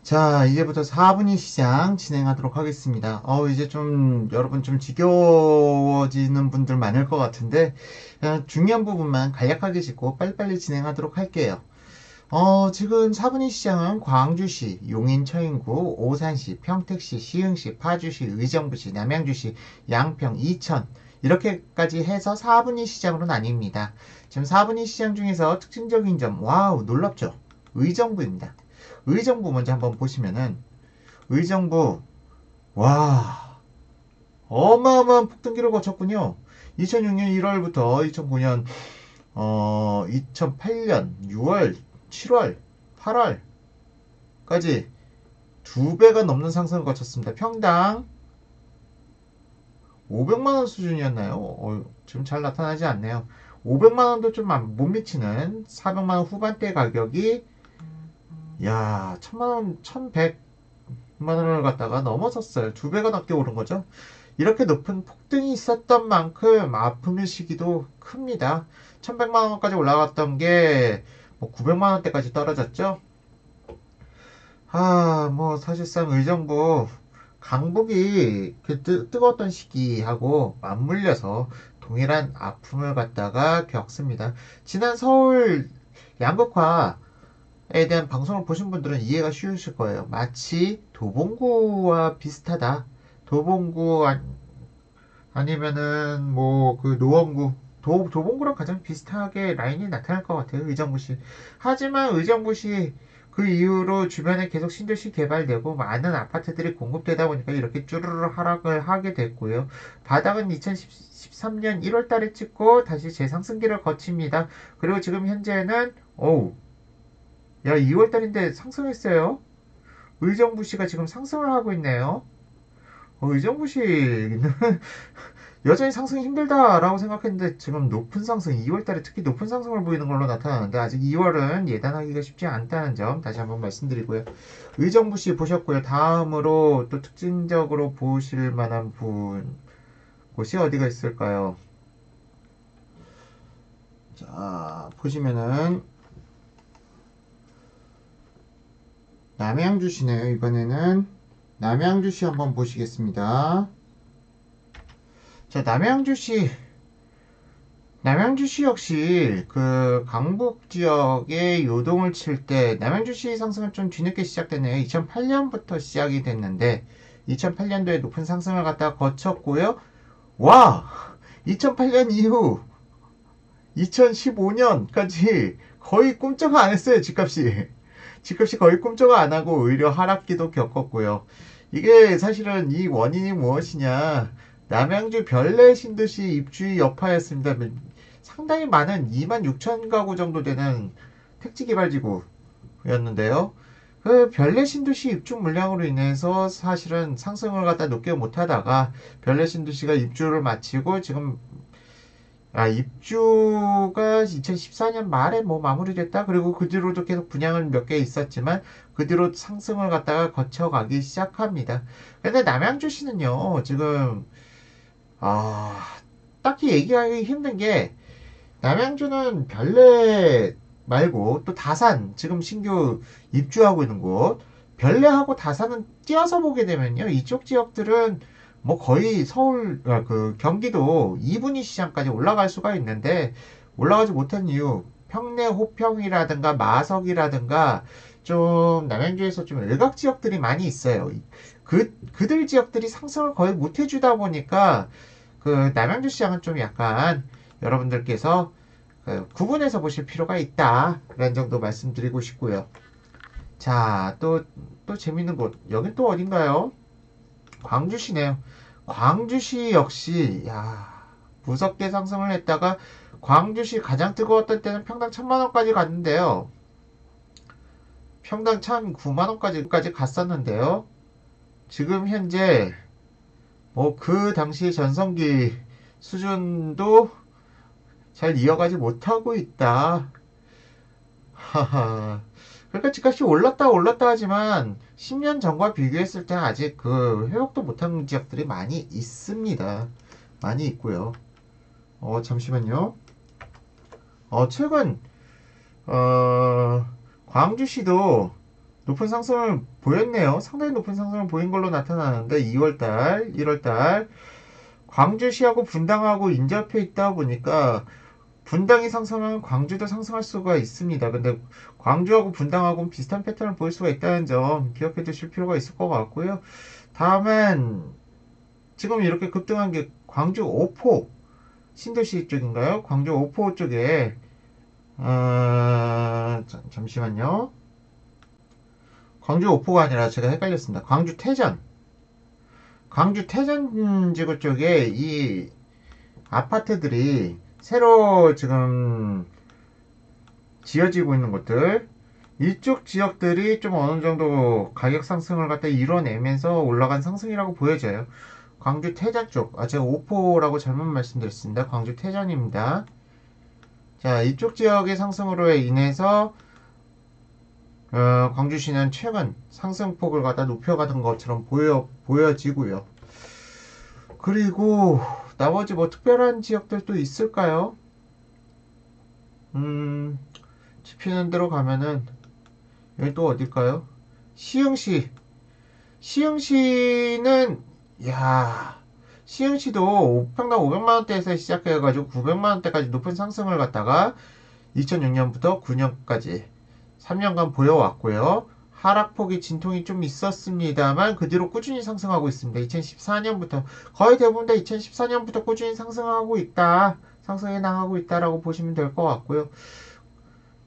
자, 이제부터 4분위 시장 진행하도록 하겠습니다. 이제 좀, 여러분 좀 지겨워지는 분들 많을 것 같은데, 그냥 중요한 부분만 간략하게 짚고 빨리빨리 진행하도록 할게요. 지금 4분위 시장은 광주시, 용인 처인구, 오산시, 평택시, 시흥시, 파주시, 의정부시, 남양주시, 양평, 이천, 이렇게까지 해서 4분위 시장으로 나뉩니다. 지금 4분위 시장 중에서 특징적인 점, 와우, 놀랍죠? 의정부입니다. 의정부 먼저 한번 보시면은 의정부 와 어마어마한 폭등기를 거쳤군요. 2006년 1월부터 2009년 2008년 6월 7월 8월까지 두 배가 넘는 상승을 거쳤습니다. 평당 500만원 수준이었나요? 지금 잘 나타나지 않네요. 500만원도 좀 못 미치는 400만원 후반대 가격이 야 1000만원 1100만원을 갖다가 넘어섰어요. 두 배가 넘게 오른 거죠. 이렇게 높은 폭등이 있었던 만큼 아픔의 시기도 큽니다. 1100만원까지 올라갔던 게 900만원대까지 떨어졌죠. 뭐 사실상 의정부 강북이 그 뜨거웠던 시기하고 맞물려서 동일한 아픔을 갖다가 겪습니다. 지난 서울 양극화에 대한 방송을 보신 분들은 이해가 쉬우실 거예요. 마치 도봉구와 비슷하다. 도봉구 아니면은 뭐 그 노원구 도봉구랑 가장 비슷하게 라인이 나타날 것 같아요. 의정부시. 하지만 의정부시 그 이후로 주변에 계속 신도시 개발되고 많은 아파트들이 공급되다 보니까 이렇게 쭈르르 하락을 하게 됐고요. 바닥은 2013년 1월 달에 찍고 다시 재상승기를 거칩니다. 그리고 지금 현재는 야 2월 달인데 상승했어요. 의정부시가 지금 상승을 하고 있네요. 의정부시는 여전히 상승이 힘들다라고 생각했는데 지금 높은 상승, 2월달에 특히 높은 상승을 보이는 걸로 나타나는데 아직 2월은 예단하기가 쉽지 않다는 점 다시 한번 말씀드리고요. 의정부시 보셨고요. 다음으로 또 특징적으로 보실 만한 곳이 어디가 있을까요? 자, 보시면은 남양주시네요. 이번에는 남양주시 한번 보시겠습니다. 자, 남양주시 역시 그 강북 지역에 요동을 칠 때 남양주시 상승은 좀 뒤늦게 시작됐네요. 2008년부터 시작이 됐는데 2008년도에 높은 상승을 갖다가 거쳤고요. 와! 2008년 이후 2015년까지 거의 꿈쩍 안 했어요. 집값이 거의 꿈쩍 안 하고 오히려 하락기도 겪었고요. 이게 사실은 이 원인이 무엇이냐? 남양주 별내 신도시 입주의 여파였습니다. 상당히 많은 2만 6천 가구 정도 되는 택지개발지구였는데요. 그 별내 신도시 입주 물량으로 인해서 사실은 상승을 갖다 높게 못하다가 별내 신도시가 입주를 마치고 지금 입주가 2014년 말에 뭐 마무리됐다. 그리고 그 뒤로도 계속 분양을 몇 개 있었지만 그 뒤로 상승을 갖다가 거쳐가기 시작합니다. 근데 남양주시는요, 지금 아, 딱히 얘기하기 힘든 게 남양주는 별내 말고 또 다산 지금 신규 입주하고 있는 곳 별내하고 다산은 띄어서 보게 되면요 이쪽 지역들은 뭐 거의 서울 그 경기도 2분위 시장까지 올라갈 수가 있는데 올라가지 못한 이유 평내 호평이라든가 마석이라든가 좀 남양주에서 좀 외곽 지역들이 많이 있어요. 그들 지역들이 상승을 거의 못 해주다 보니까 그 남양주 시장은 좀 약간 여러분들께서 구분해서 보실 필요가 있다. 라는 정도 말씀드리고 싶고요. 자, 또 재밌는 곳. 여긴 또 어딘가요? 광주시네요. 광주시 역시, 무섭게 상승을 했다가 광주시 가장 뜨거웠던 때는 평당 1000만원까지 갔는데요. 평당 1009만원까지 갔었는데요. 지금 현재 뭐 그 당시 전성기 수준도 잘 이어가지 못하고 있다. 하하. 그러니까 집값이 올랐다 하지만 10년 전과 비교했을 때 아직 그 회복도 못한 지역들이 많이 있습니다. 많이 있고요. 잠시만요. 최근 광주시도 높은 상승을 보였네요. 상당히 높은 상승을 보인 걸로 나타나는데 2월달, 1월달 광주시하고 분당하고 인접해 있다 보니까 분당이 상승하면 광주도 상승할 수가 있습니다. 근데 광주하고 분당하고는 비슷한 패턴을 보일 수가 있다는 점 기억해 두실 필요가 있을 것 같고요. 다음은 지금 이렇게 급등한 게 광주 오포 신도시 쪽인가요? 광주 오포 쪽에 잠시만요. 광주 오포가 아니라 제가 헷갈렸습니다. 광주 태전 지구 쪽에 이 아파트들이 새로 지금 지어지고 있는 곳들, 이쪽 지역들이 좀 어느 정도 가격 상승을 갖다 이뤄내면서 올라간 상승이라고 보여져요. 광주 태전 쪽, 제가 오포라고 잘못 말씀드렸습니다. 광주 태전입니다. 자, 이쪽 지역의 상승으로 인해서 광주시는 최근 상승폭을 갖다 높여가던 것처럼 보여지고요. 그리고 나머지 뭐 특별한 지역들도 있을까요? 집히는 대로 가면은 여기 또 어딜까요? 시흥시. 시흥시는 야 시흥시도 평당 500만원대에서 시작해가지고 900만원대까지 높은 상승을 갖다가 2006년부터 9년까지 3년간 보여왔고요. 하락폭이 진통이 좀 있었습니다만 그 뒤로 꾸준히 상승하고 있습니다. 2014년부터 거의 대부분 다 2014년부터 꾸준히 상승하고 있다. 상승해 나가고 있다라고 보시면 될 것 같고요.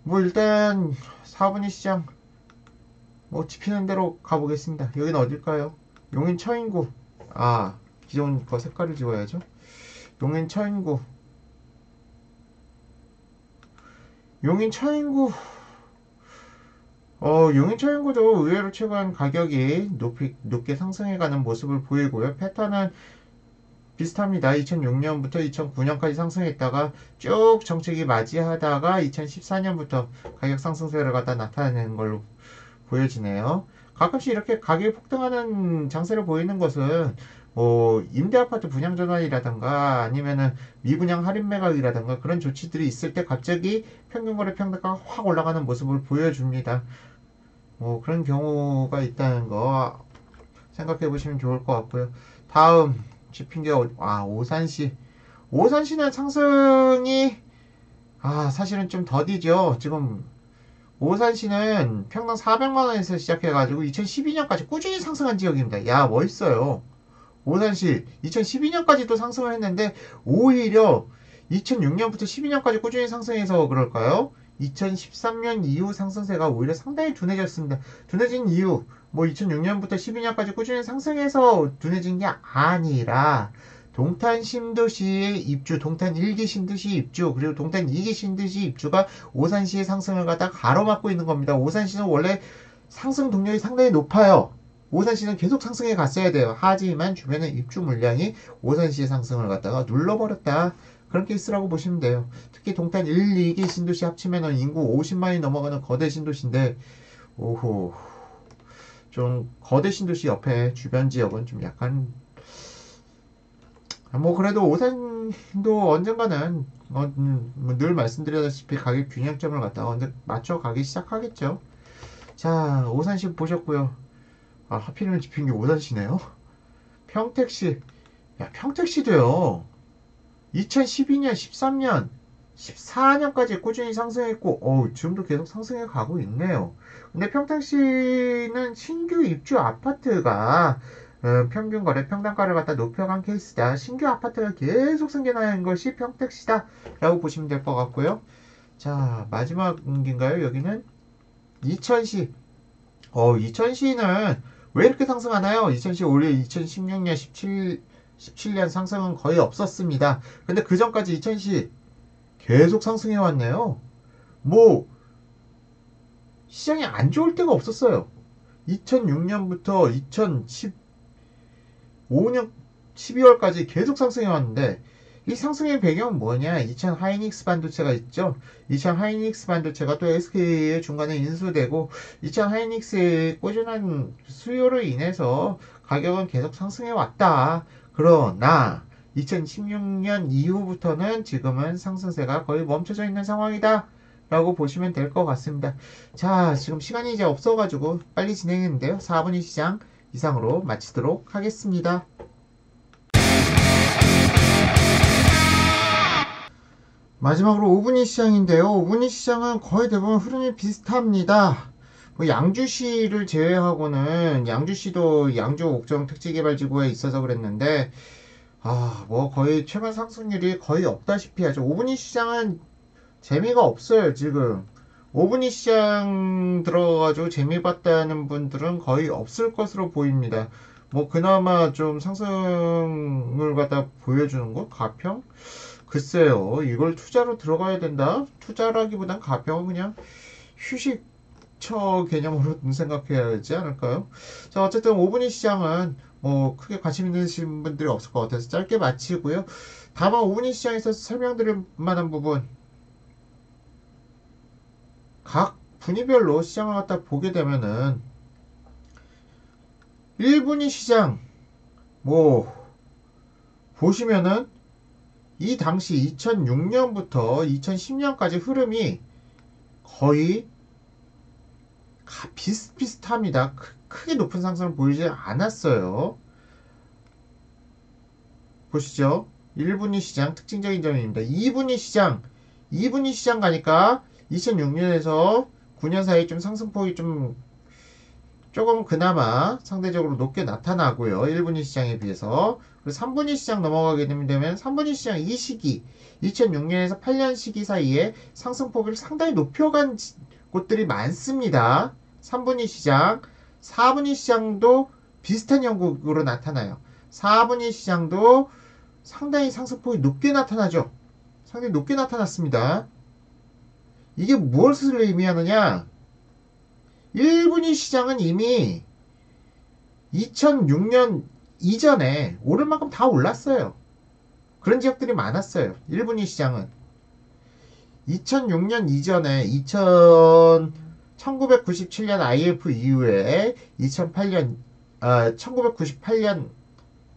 뭐 일단 4분위 시장 뭐 집히는 대로 가보겠습니다. 여기는 어딜까요? 용인 처인구. 기존 거 색깔을 지워야죠. 용인 처인구. 용인 처인구. 용인 처인구도 의외로 최근 가격이 높게 상승해가는 모습을 보이고요. 패턴은 비슷합니다. 2006년부터 2009년까지 상승했다가 쭉 정책이 맞이하다가 2014년부터 가격 상승세를 갖다 나타내는 걸로 보여지네요. 가끔씩 이렇게 가격이 폭등하는 장세를 보이는 것은 뭐 임대아파트 분양 전환이라든가 아니면은 미분양 할인 매각이라든가 그런 조치들이 있을 때 갑자기 평균거래 평가가 확 올라가는 모습을 보여줍니다. 뭐 그런 경우가 있다는 거 생각해 보시면 좋을 것 같고요. 다음 집힌 게 오산시. 오산시는 상승이 사실은 좀 더디죠. 지금 오산시는 평당 400만원에서 시작해가지고 2012년까지 꾸준히 상승한 지역입니다. 야, 멋있어요. 오산시 2012년까지도 상승을 했는데 오히려 2006년부터 12년까지 꾸준히 상승해서 그럴까요? 2013년 이후 상승세가 오히려 상당히 둔해졌습니다. 둔해진 이유, 뭐 2006년부터 12년까지 꾸준히 상승해서 둔해진 게 아니라 동탄 신도시의 입주, 동탄 1기 신도시 입주, 그리고 동탄 2기 신도시 입주가 오산시의 상승을 갖다 가로막고 있는 겁니다. 오산시는 원래 상승 동력이 상당히 높아요. 오산시는 계속 상승해 갔어야 돼요. 하지만 주변의 입주 물량이 오산시의 상승을 갖다가 눌러버렸다. 그런 케이스라고 보시면 돼요. 특히 동탄 1, 2기 신도시 합치면 인구 50만이 넘어가는 거대 신도시인데, 오호, 좀 거대 신도시 옆에 주변 지역은 좀 약간, 뭐 그래도 오산도 언젠가는 늘 말씀드렸다시피 가격 균형점을 갖다가 언제 맞춰 가기 시작하겠죠. 자, 오산시 보셨고요. 하필이면 집힌 게 오산시네요. 평택시. 야, 평택시도요. 2012년, 13년, 14년까지 꾸준히 상승했고, 지금도 계속 상승해 가고 있네요. 근데 평택시는 신규 입주 아파트가 평균 거래 평당가를 갖다 높여간 케이스다. 신규 아파트가 계속 생겨나는 것이 평택시다. 라고 보시면 될 것 같고요. 자, 마지막인가요? 여기는 이천시. 이천시는 왜 이렇게 상승하나요? 이천시 올해 2016년, 17년 상승은 거의 없었습니다. 근데 그 전까지 이천시 계속 상승해 왔네요. 뭐 시장이 안 좋을 때가 없었어요. 2006년부터 2015년 12월까지 계속 상승해 왔는데 이 상승의 배경은 뭐냐? 이천 하이닉스 반도체가 있죠. 이천 하이닉스 반도체가 또 SK의 중간에 인수되고 이천 하이닉스의 꾸준한 수요로 인해서 가격은 계속 상승해 왔다. 그러나 2016년 이후부터는 지금은 상승세가 거의 멈춰져 있는 상황이다 라고 보시면 될 것 같습니다. 자, 지금 시간이 이제 없어가지고 빨리 진행했는데요. 4분위 시장 이상으로 마치도록 하겠습니다. 마지막으로 5분위 시장인데요. 5분위 시장은 거의 대부분 흐름이 비슷합니다. 뭐 양주시를 제외하고는 양주시도 양주 옥정 특지개발지구에 있어서 그랬는데 뭐 거의 최근 상승률이 거의 없다시피 하죠. 5분위 시장은 재미가 없어요, 지금. 5분위 시장 들어가가지고 재미 봤다는 분들은 거의 없을 것으로 보입니다. 뭐 그나마 좀 상승을 갖다 보여주는 거? 가평? 글쎄요, 이걸 투자로 들어가야 된다? 투자라기보단 가평은 그냥 휴식처 개념으로 생각해야 하지 않을까요? 자, 어쨌든 5분위 시장은 뭐 크게 관심 있으신 분들이 없을 것 같아서 짧게 마치고요. 다만 5분위 시장에서 설명드릴 만한 부분, 각 분위별로 시장을 갖다 보게 되면은 1분위 시장 뭐 보시면은 이 당시 2006년부터 2010년까지 흐름이 거의 비슷비슷합니다. 크게 높은 상승을 보이지 않았어요. 보시죠. 1분위 시장 특징적인 점입니다. 2분위 시장 가니까 2006년에서 9년 사이 좀 상승폭이 조금 그나마 상대적으로 높게 나타나고요. 1분위 시장에 비해서. 그리고 3분위 시장 넘어가게 되면 3분위 시장 이 시기 2006년에서 8년 시기 사이에 상승폭을 상당히 높여간 곳들이 많습니다. 3분위 시장, 4분위 시장도 비슷한 형국으로 나타나요. 4분위 시장도 상당히 상승폭이 높게 나타나죠. 상당히 높게 나타났습니다. 이게 무엇을 의미하느냐? 1분위 시장은 이미 2006년 이전에 오를 만큼 다 올랐어요. 그런 지역들이 많았어요. 1분위 시장은 2006년 이전에 1997년 IF 이후에 2008년 1998년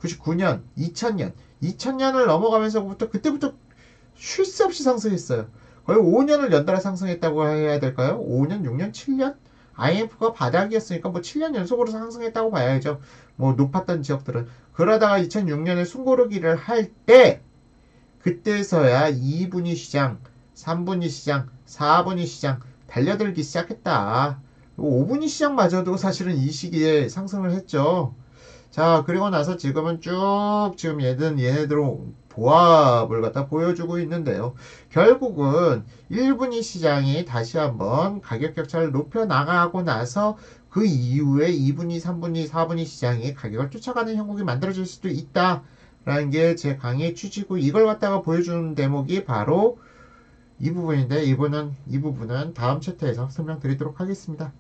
99년 2000년을 넘어가면서부터 그때부터 쉴 새 없이 상승했어요. 거의 5년을 연달아 상승했다고 해야 될까요? 5년, 6년, 7년? IMF가 바닥이었으니까 뭐 7년 연속으로 상승했다고 봐야죠. 뭐 높았던 지역들은. 그러다가 2006년에 숨고르기를 할 때 그때서야 2분위 시장, 3분위 시장, 4분위 시장 달려들기 시작했다. 5분위 시장마저도 사실은 이 시기에 상승을 했죠. 자, 그리고 나서 지금은 쭉 지금 얘네들은 보합을 갖다 보여주고 있는데요. 결국은 1분위 시장이 다시 한번 가격 격차를 높여 나가고 나서 그 이후에 2분위, 3분위, 4분위 시장이 가격을 쫓아가는 형국이 만들어질 수도 있다라는 게 제 강의의 취지고, 이걸 갖다가 보여주는 대목이 바로 이 부분인데, 이 부분은 다음 챕터에서 설명드리도록 하겠습니다.